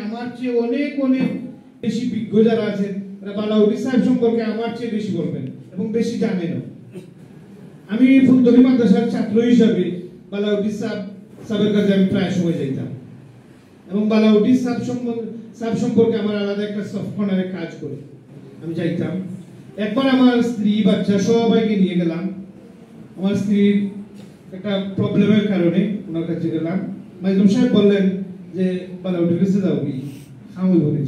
আমার চেয়ে অনেক অনেক বেশি বিজ্ঞ যারা আছেন তারা বালাউদ্দি সাহেব সম্পর্কে আমার চেয়ে বেশি বলবেন এবং বেশি জানেন। আমি ফুলতলি মাদ্রাসার ছাত্র হিসাবে বালাউদ্দি সাহেবের কাছে আমি প্রায় সময় যাইতাম এবং বালাউদ্দি সাহেব সম্পর্কে আমার আলাদা একটা সফট কর্নারে কাজ করে আমি যাইতাম। একবার আমার স্ত্রী বাচ্চা সবাইকে নিয়ে গেলাম। আমার স্ত্রীর একটা প্রবলেমের কারণে ওনার কাছে গেলাম। মাইজুম সাহেব বললেন যে বালাউদ্দির কাছে যাও কি আমি বলি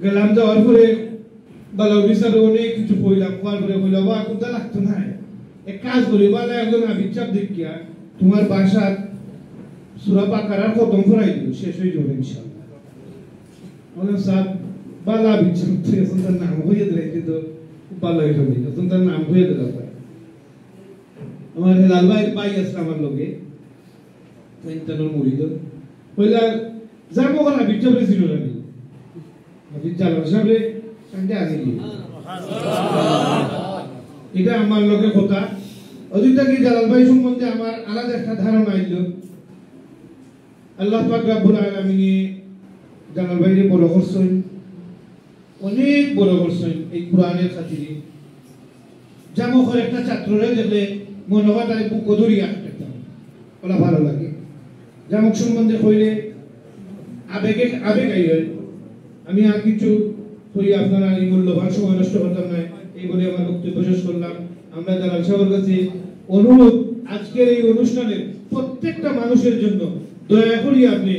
গেলাম। যাওয়ার পরে বালাউদ্দি সাহেব অনেক কিছু কইলাম, কোয়ার পরে কইল বা কোনটা লাগতো না, এক কাজ করি বলে একজন আবিচাপ দেখিয়া তোমার বাসার সূরা বাকারার খতম করাই দিও, শেষ হয়ে যাবে ইনশাআল্লাহ। বললাম স্যার বালা আবিচাপ তার নাম হয়ে দিলে কিন্তু ভালো হয়ে যাবে, তার নাম হয়ে দিল। আমার হেলাল ভাই আসলে আমার লোকে মুড়িদ কইলা যাবো না বিচাপরে ছিল না এটা আমার লোকে কথা। অযোধ্যা কি জালাল ভাই সম্বন্ধে আমার আলাদা একটা ধারণা আইল। আল্লাহ পাক রব্বুল আলামিন জালাল ভাইকে বড় করছেন, অনেক বড় করছেন এই কোরআনের খাতিরে। জামখর একটা ছাত্ররে দেখলে মনে হয় তাই বুক ধরিয়া রাখতাম, ওলা ভালো লাগে। জামক সম্বন্ধে কইলে আবেগ আইলে আমি আর কিছু কই আপনারা এই মূল্যবান সময় নষ্ট করতাম না, এই বলে আমার বক্তব্য শেষ করলাম। আমরা জালাল সাহেবের কাছে অনুরোধ, আজকের এই অনুষ্ঠানে প্রত্যেকটা মানুষের জন্য দয়া করি আপনি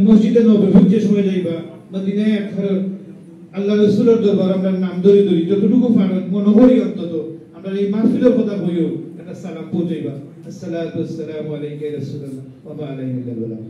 মসজিদে নববীতে সময় যাইবা বা দিনে একবার আল্লাহ রাসূলের দরবার আমরা নাম ধরে ধরি যতটুকু পারেন মনে করি অন্তত আমরা এই মাহফিলের কথা কইও একটা সালাম পৌঁছাইবা। আসসালাতু ওয়াসসালামু আলাইকা ইয়া রাসূলুল্লাহ ওয়া আলাইহি ওয়া সাল্লাম।